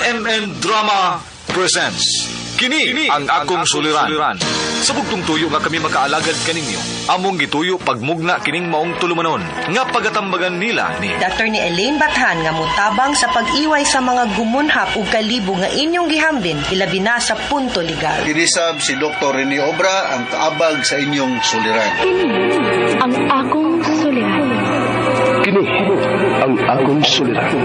RMN Drama presents Kini ang akong suliran. Sa bugtong tuyo nga kami makaalagad kaninyo, among gituyo pagmugna kining maong tulumanon nga pagatambagan nila ni Dr. ni Elaine Bathan nga mutabang sa pag-iway sa mga gumunhap ug kalibo nga inyong gihambin ilabi na sa punto legal. Inisab si Dr. Rene Obra ang kaabag sa inyong suliran. Kini ang akong suliran. Kini ang akong suliran.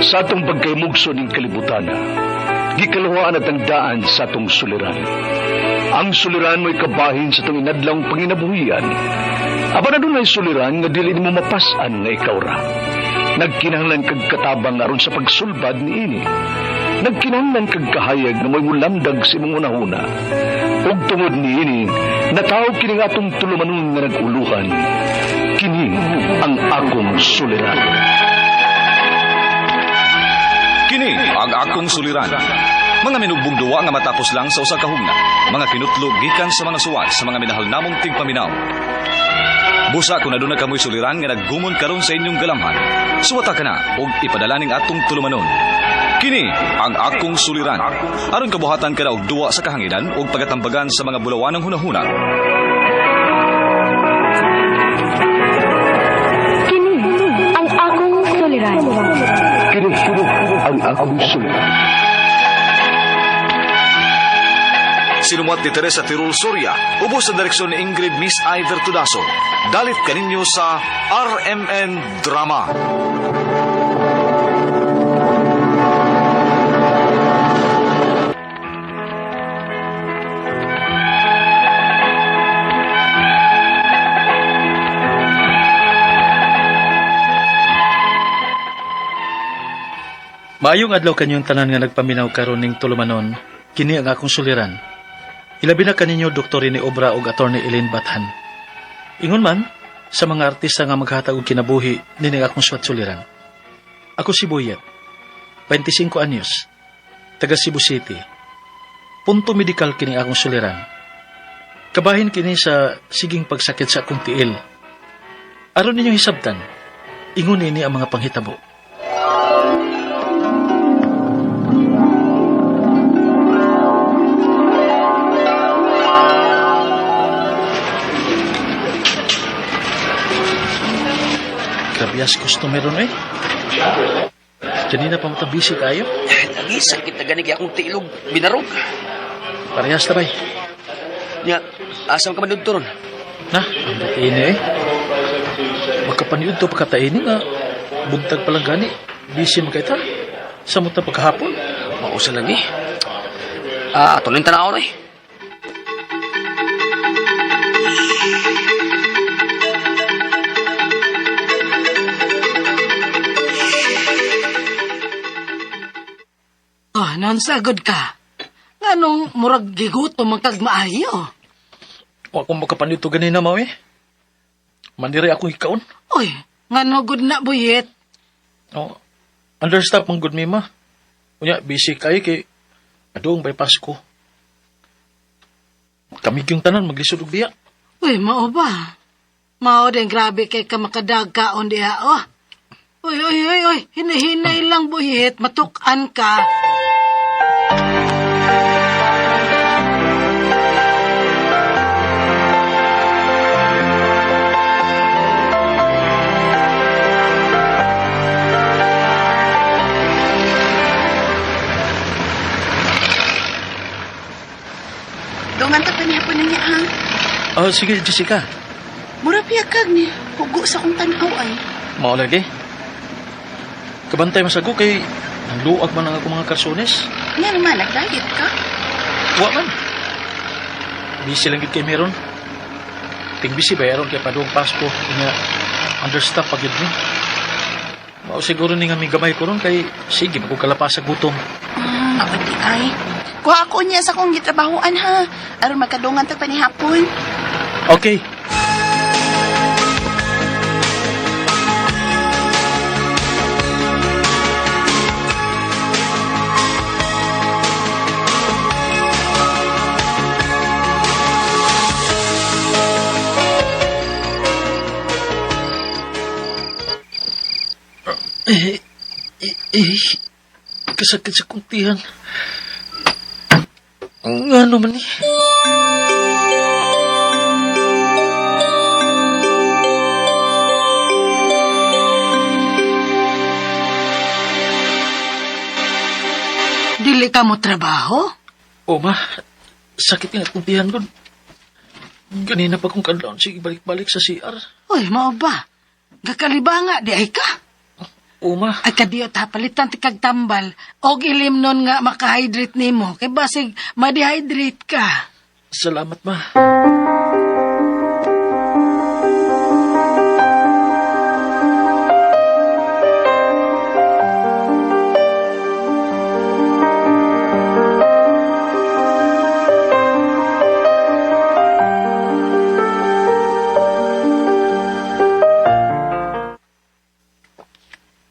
Sa atong pagkaymugso ng kalibutan, gikalawaan at ang daan sa atong suliran. Ang suliran mo'y kabahin sa itong inadlang panginabuhian. Aba na doon ay suliran nga dili mo mapasan nga ikaw ra. Nagkinahanglan kag katabang aron sa pagsulbad ni ini. Nagkinahanglan kag kahayag na mo'y mulamdag sa imong unahuna. Ug tungod ni ini, natawag kini nga atong tulumanon nga naguluhan. Kini ang akong suliran. Kini ang akong suliran. Mga minugbong duwa nga matapos lang sa usa ka hugna, mga kinutlog gikan sa mga suwat sa mga minahal namong tigpaminaw. Busa kung aduna kamoy suliran nga naggumon karon sa inyong galamhan, suwata ka na ug ipadala ning atong tulumanon. Kini ang akong suliran. Aron kabuhatan ka na og duwa sa kahanginan ug pagatambagan sa mga bulawanong hunahuna. Kini ang akong suliran. Kini ang akong suliran. Sinumat ni Teresa Tirul Soria, ubos sa direksyon ni Ingrid Miss Iver Tudaso. Dalit kaninyo sa RMN Drama. Maayong adlaw kanyong tanan nga nagpaminaw karon ning tulumanon, kini ang akong suliran. Ilabi na kaninyo Dr. Rene Obra ug Attorney Elaine Bathan. Ingon man sa mga artista nga maghatag og kinabuhi nining akong suwat suliran. Ako si Boyet, 25 anyos, taga Cebu City. Punto medikal kini akong suliran. Kabahin kini sa siging pagsakit sa akong tiil. Aron ninyo hisabtan, ingon ini ang mga panghitabo. Grabias customer ron eh. Kanina pa matabisi kayo. Lagi, sakit na ganig akong tilog. Binarog. Parehas na bay. Nya, asam ka man doon ron? Na, ang datiini eh. Magkapaniud to pagkataini nga. Buntag palang gani. Busy magkaitan. Samot na pagkahapon. Mausa lagi. Tuloy yung tanaw na eh. Nansagod ka. Nganong murag gigutom ang kagmaayo? Wa kong makapaniud to ganina mo eh. Mandiray akong ikaon. Uy, ngano good na buyet? Oh, understaff mong good mima. Unya, busy kayo kay adoong by Pasko. Kami yung tanan maglisod og biya. Uy, mao ba? Mao din grabe kay ka makadagkaon diha, oh. Uy, hinahinay lang buyet, matukan ka. Dungan ta panihapon na niya, ha? Oh, sige, Jessica. Mura piyakag ni. Hugo sa kong tanaw ay. Mao lagi. Kabantay masago kay nagluag man ang ako mga karsones. Nga naman, nag-diet ka? Wa man. Busy lang gid kay meron. Ting busy bayaron kay padung Pasko nga understaff pagid ni. Mao siguro ni nga may gamay ko ron kay sige magkalapas sa gutom. Abadi ay. Kuha ako niya sa kong gitrabahoan, ha? Aron magkadungan ta panihapon. Okay. Kasakit sa kuntihan. Nga naman eh. Dili ka mo trabaho? O ma, sakit nga kuntihan ko. Ganina pa kong kadlaon sige balik-balik sa CR. Uy, mao ba? Gakalibanga, di ay ka? O ma, Ay kadiyo ta, palitan ti kag tambal. Og ilim nun nga makahydrate nimo. Kay basig, ma-dehydrate ka. salamat ma.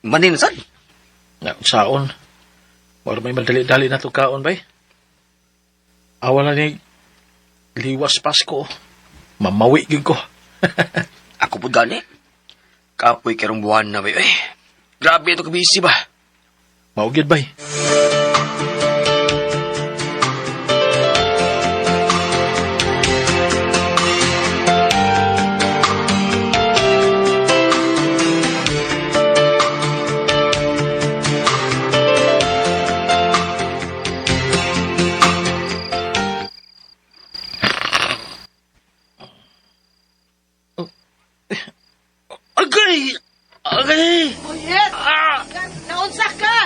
Manin sad. Nga, saon. Wala may madali-dali na to kaon bay. Awala ni liwas Pasko. Mamawi gid ko. Ako po gani. Kapoy karong buwan na bay. Grabe ito kabisi ba? Maugid bay. Agay! Agay! Buyet! Naunsa ka?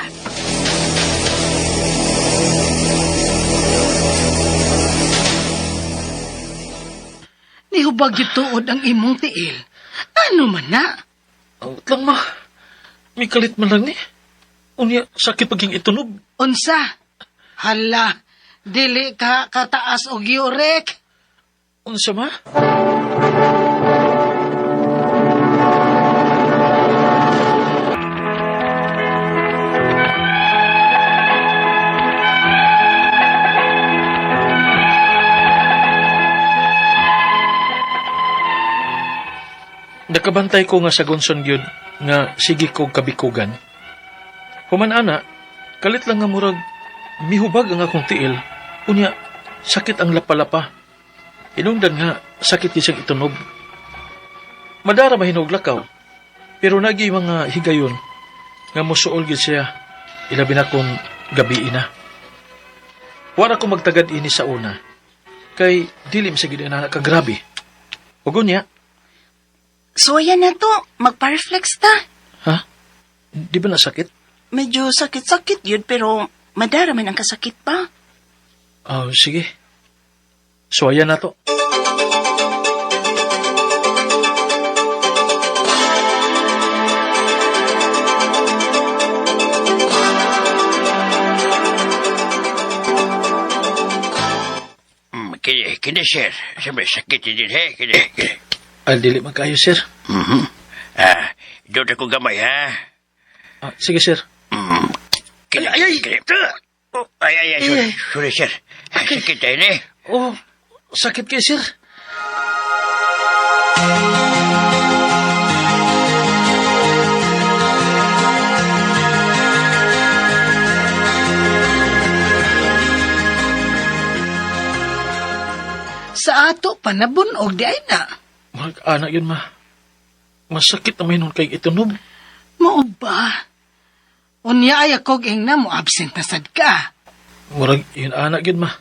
Nihubag gituod ang imong tiil. Ano man na? Ang lang ma. May kalit man lang ni. Unya, sakit paging itunog. Unsa? Hala, dili ka kataas og yurek. Unsa ma? Nakabantay ko nga sa gonson gyud nga sige ko kabikugan. Human ana, kalit lang nga murag mihubag ang akong tiil. Unya, sakit ang lapalapa. Inungdan nga sakit isang itunog. Madara mahinog lakaw. Pero nagi mga higayon nga musuol gyud siya. Ilabi na kung gabi na. Wala ko magtagad ini sa una. Kay dilim sa gid na kagrabe. Ugon niya. So, ayan na to. Magpa-reflex ta. Ha? Di ba nasakit? Medyo sakit-sakit yun, pero madara man ang kasakit pa. Oh, sige. So, ayan na to. Kini sir. Sabi sakit din he. Kini. Ay, dili man kayo, sir. Doon ako gamay ha. Ah, sige, sir. Kini. Ay. Sorry sir. Sakit tayo ni. Oh, sakit kayo, sir. Sa ato panabunog di ay na. Mag-anak yun, ma. Masakit na may nun kay itunog. Mao ba? Unya ay ako ging na mo absent na sad ka. Murag yun anak yun, ma.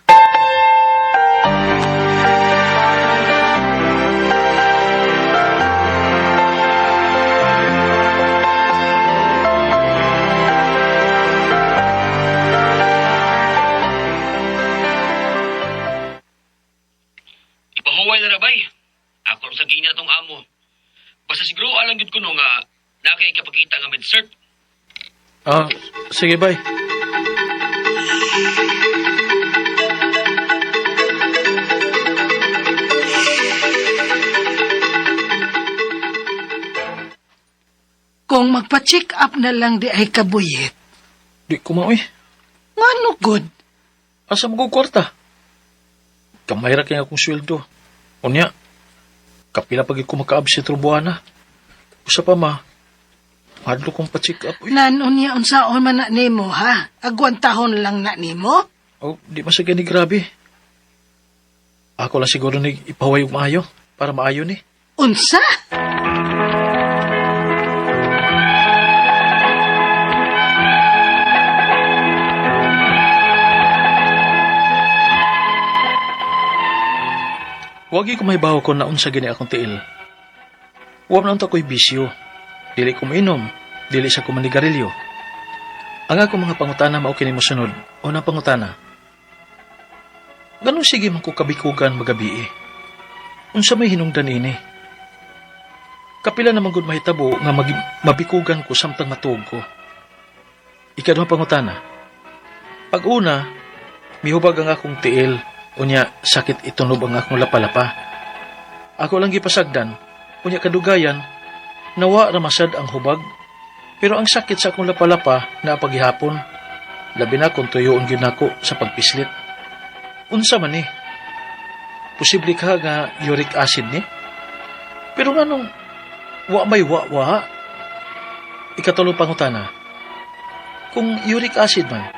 Ipahuway na rabay. Ako sa gina tong amo. Basta siguro alang gid ko no nga nakay kapakita nga med-cert. Ah, sige, bye. Kung magpa-check up na lang di ay kabuyit. Di ko mauwi. Ngano good? Asa mo kwarta? Kamay ra kaya akong sweldo. Unya, kapila pag ko maka-absent rubuana. Usa pa, ma. Madlo kong pa-check up. Uy. Nanon niya unsaon man na nimo, ha? Agwantahon lang na nimo? Oh, di masagyan ni grabe. Ako lang siguro ni ipaway og maayo para maayo ni. Unsa? Wagi ko mahibaw ko na unsa gini akong tiil. Huwag na ako'y bisyo. Dili ko mainom. Dili sa ko manigarilyo. Ang akong mga pangutana mao kini mosunod. Unang pangutana. Ganun sige man ko kabikugan magabi eh. Unsa may hinungdan ini? Kapila naman gud mahitabo nga mabikugan ko samtang matuog ko. Ikaduhang pangutana. Pag una, mihubag ang akong tiil. Unya, sakit itunob ang akong lapalapa. Ako lang gipasagdan. Unya kadugayan, nawa ramasad ang hubag. Pero ang sakit sa akong lapalapa na paghihapon, labi na kung tuyoon gyud nako sa pagpislit. Unsa man ni? Posible ka nga uric acid ni? Pero nganong wa may wa? Ikatulong pangutana. Kung uric acid man,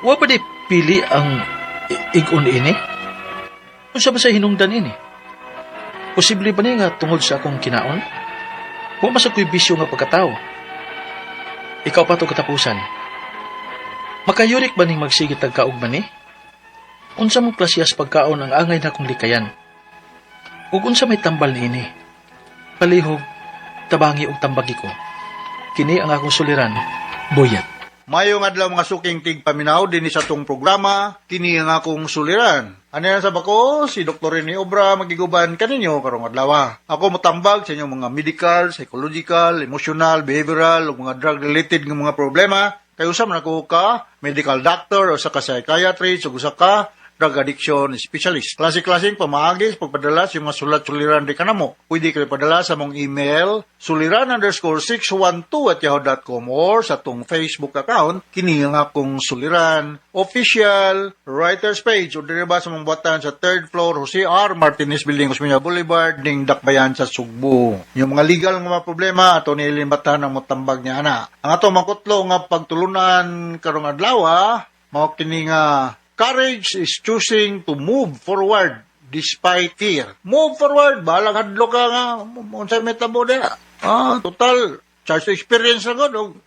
wa pa di pili ang igon ini? Unsa ba sa hinungdan ini? Posible ba ni nga tungod sa akong kinaon? Wa masakoy bisyo nga pagkatao. Ikaw pa to katapusan. Makayurik ba ning magsigit tagkaog man ni? Unsa mo klasyas pagkaon ang angay na kong likayan? Ug unsa may tambal ni ini? Palihog, tabangi ug tambagi ko. Kini ang akong suliran, Boyet. Mayong adlaw mga suking tigpaminaw din sa tong programa, kini ang akong suliran. Ano yan sa bako, si Dr. Rene Obra magiguban kaninyo karong adlaw. Ako motambag sa inyong mga medical, psychological, emotional, behavioral, o mga drug-related ng mga problema. Kayo sa man ako ka, medical doctor o sa ka psychiatrist o sa ka drug addiction specialist. Klase-klaseng pamaagis, pagpadala sa mga sulat-suliran di kanamo. Pwede kayo padala sa mong email, suliran_612@yahoo.com or sa tong Facebook account, kini nga akong suliran, official, writer's page, o dito ba sa mong buwatan sa 3rd floor, Jose R. Martinez Building, Osmeña Boulevard, ning Dakbayan sa Sugbo. Yung mga legal nga mga problema, ato ni ilimbatan ang motambag niya ana. Ang ato makutlo nga pagtulunan karong adlaw, mao kini nga courage is choosing to move forward despite fear. Move forward, balang hadlo ka nga, unsay metabo na. Total, charge to experience na ko.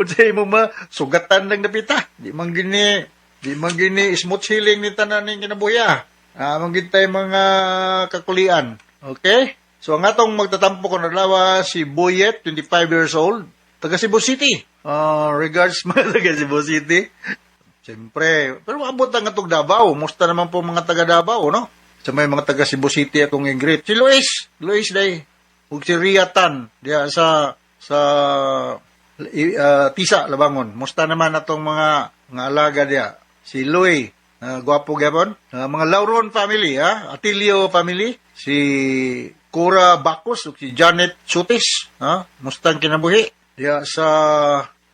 Unsay mo sugatan lang napita. Di man gini smooth healing ni tanan ning kinabuya. Manggintay mga kakulian. Okay? So, ang atong magtatampo ko na lawa, si Boyet, 25 years old, taga Cebu City. Regards mga taga Cebu City. Siyempre, pero maabot ang atong Davao. Musta naman po mga taga Davao, no? Sa may mga taga Cebu City akong ingrid. Si Luis day. Ug si Riatan, diya sa Tisa, Labangon. Musta naman atong mga alaga diya. Si Louie, gwapo gapon. Mga Lauron family, Atilio family. Si Cora Bacos, ug si Janet Sutis. Musta ang kinabuhi. Diya sa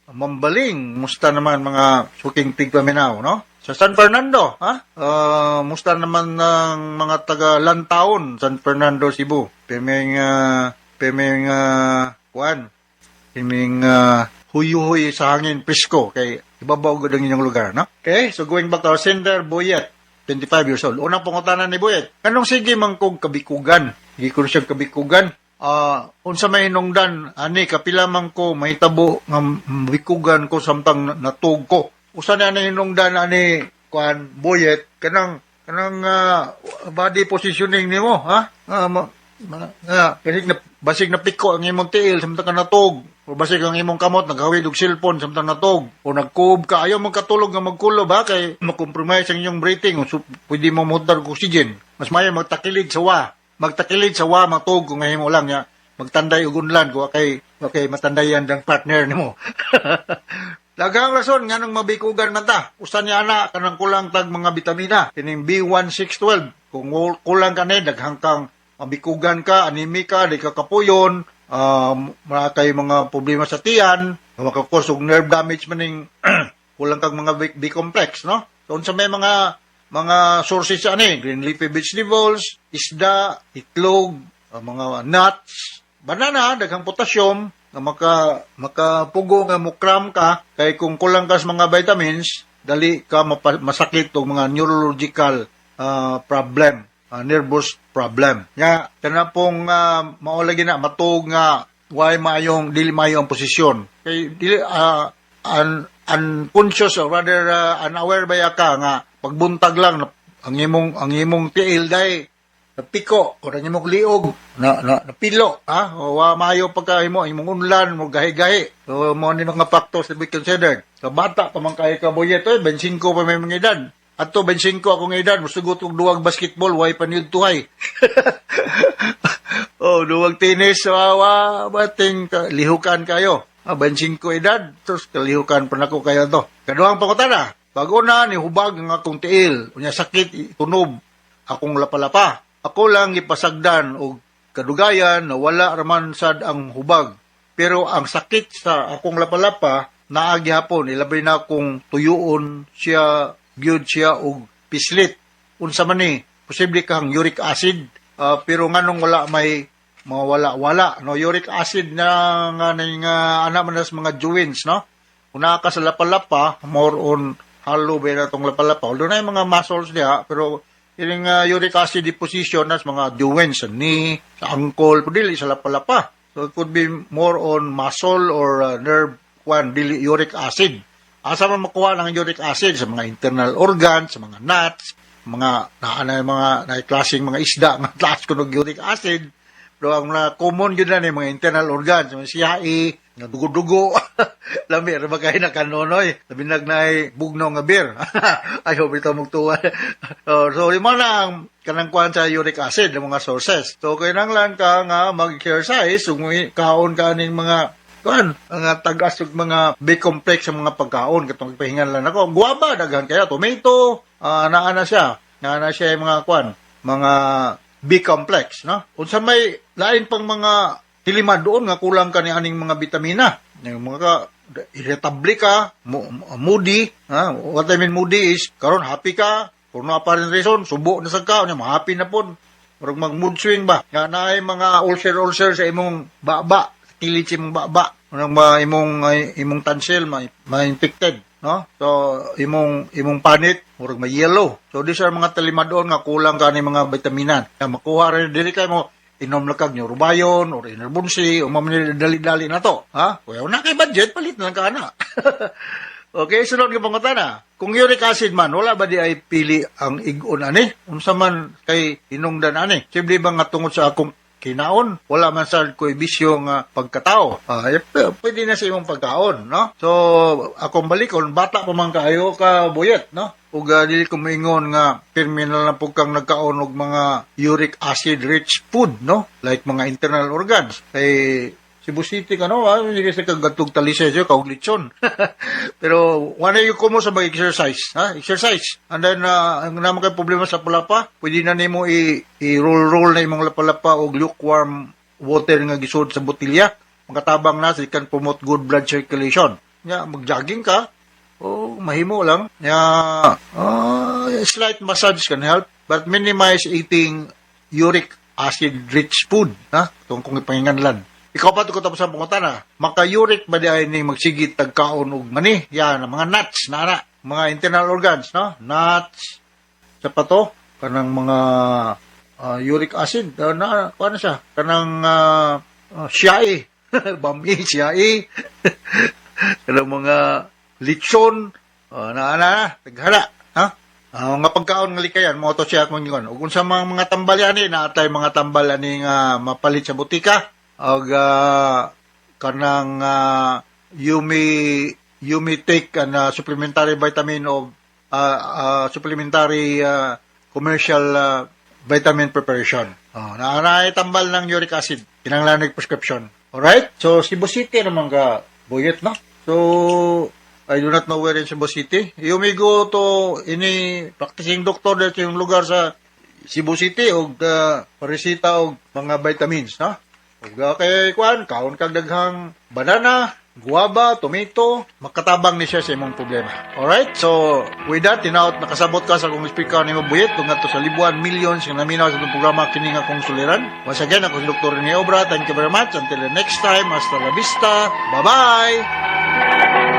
Mambaling, musta naman mga suking tigpaminaw, no? Sa San Fernando, musta naman ng mga taga Lantaon, San Fernando, Cebu. Pemeng huyu-huy sa hangin, presko, kay ibabaw ko ang inyong lugar, no? Okay, so going back to our sender, Boyet, 25 years old. Unang pangutanan ni Boyet, kanong sige man kong kabikugan? Hindi ko siyang kabikugan. Unsa may hinungdan, ani kapila man ko mahitabo nga bikugan ko samtang natug ko. Usa na hinungdan ani kuan Boyet kanang body positioning nimo, basig na piko ang imong tiil samtang natug. O basig ang imong kamot naghawid og cellphone samtang natug. O nagkuob ka ayaw man katulog nga magkulo ba kay makompromise ang inyong breathing. So, pwede mo mudar og oxygen. Mas mayo magtakilid sa matug kung ngayon mo lang ya magtanday ugunlan ko kay matandayan ng partner nimo. Lagang rason nga nang mabikugan man ta. Usa niya ana kanang kulang tag mga bitamina kining B1612. Kung kulang ka ni daghang kang mabikugan ka, anemic ka, di ka kapuyon, kay mga problema sa tiyan, makakos og nerve damage maning kulang kang mga B-complex, no? So unsa may mga sources ani, green leafy vegetables, isda, itlog, mga nuts, banana, daghang potassium, nga makapugo nga mukram ka, kay kung kulang ka sa mga vitamins, dali ka masakit o mga neurological problem, nervous problem. Nga, kana pong maulagi na, matug nga, dili mayo ang posisyon. Kay, dili, unconscious or rather unaware ba ka nga, pagbuntag lang, ang imong tiil day, napiko, o ang imong liog, napilo, o mayo pagka imong unlan, mo gahi-gahi. So, mo ni mga factors to be considered. So, bata pa man kayo ka, Boyet, 25 pa may mga edad. At to, 25 akong edad, musugot og duwag basketball, way paniud tuhay. Duwag tennis, bating lihukan kayo. 25 edad, tapos kalihukan pa na ko kayo to. Kaduhang pangutana, bago na ni hubag ang akong tiil, unya sakit, tunob, akong lapalapa. Ako lang ipasagdan o kadugayan na wala raman sad ang hubag. Pero ang sakit sa akong lapalapa, naagi hapon, ilabay na akong tuyuon siya, gyud siya o pislit. Unsa man ni, posible kang uric acid, pero nganong wala may mawala-wala. No? Uric acid na ana man sa mga joints, no? Una ka sa lapalapa, more on hollow ba na itong lapalapa. Although na yung mga muscles niya, pero yung uric acid deposition na sa mga joints, sa knee, sa ankle, dili sa lapalapa. So it could be more on muscle or nerve, dili uric acid. Asa man makuha ng uric acid? Sa mga internal organs, sa mga nuts, mga klaseng mga isda, nga class ko ng uric acid. Pero ang common yun na mga internal organs, mga siyai, nga dugo-dugo, lami, rabagay na kanonoy, labinag na ay bugno nga beer. Ayaw ito magtuwa. So, lima na ang kanangkuhan sa uric acid, ng mga sources. So, kailangan ka nga mag-exercise, kaon ka ng mga tagas ng mga B-complex sa mga pagkaon, katong pahingan lang ako. Guwaba, daghan kaya, tomato, naana siya yung mga B-complex, no? Unsa may lain pang mga tilima doon nga kulang ka ni aning mga bitamina. Yung mga irritable ka, moody, what I mean moody is, karon happy ka, for no apparent reason, subo na sa ka, happy na po, marag mag-mood swing ba? Nga na ay mga ulcer sa imong baba, kilid sa imong baba, imong tonsil, ma-infected. No? So, imong panit, murag may yellow. So, these are mga talima doon nga kulang ka ni mga vitamina. Kaya makuha rin, dili kayo mo, inom lakag nyo, rubayon, or inerbunsi, o dali-dali na to. Kaya na kay budget, palit na lang ka na. Okay, sunod ka pangutana. Kung uric acid man, wala ba di ay pili ang igon ani? Unsa man kay hinungdan ani? Simple ba nga tungod sa akong kinaon, wala man sa ko'y bisyo nga pagkatao. Pwede na sa imong pagkaon, no? So, akong balikon, bata pa man kayo ka, Boyet, no? Ug dili ko maingon nga terminal na po kang nagkaon og mga uric acid rich food, no? Like mga internal organs. Kay Cebu City ka, no? Sige sa kagatog talisay siya, kaog lechon. Pero, wala yung kumo sa mag-exercise, exercise. And then, ang naman kayo problema sa palapa, pwede na nimo i-roll na imong lapalapa o lukewarm water nga gisod sa botilya. Magkatabang na, so it can promote good blood circulation. Mag-jogging ka, mahimo lang. Slight massage can help, but minimize eating uric acid-rich food, kung ipanginganlan. Ikaw pa ito ko tapos ang pangutana. Maka-uric ba di ay magsigit tagkaon og mani? Yan, mga nuts, mga internal organs, no? Nuts, sa pato, kanang mga uric acid, paano siya? Kanang siyai, bami, siyai, kanang mga lechon, taghala, mga pagkaon nga likayan, mo to siya kung yun. Kung sa mga tambal yan, naatay mga tambal ani nga mapalit sa butika, og kanang you may take an supplementary vitamin of supplementary commercial vitamin preparation. Naanay tambal ng uric acid, kinanglan prescription. Alright? So, Cebu City naman ka, Boyet, no? So, I do not know where in Cebu City. You may go to any practicing doctor dito yung lugar sa Cebu City o paresita o mga vitamins, no? Kay kaon kag daghang banana, guava, tomato, makatabang ni siya sa imong problema. Alright? So, with that, tinaot, nakasabot ka sa kong speaker ni Mabuyet, kung nga to sa libuan, millions, yung naminaw sa itong programa, kining akong suliran. Once again, ako si Dr. Rene Obra. Thank you very much. Until the next time, hasta la vista. Bye-bye!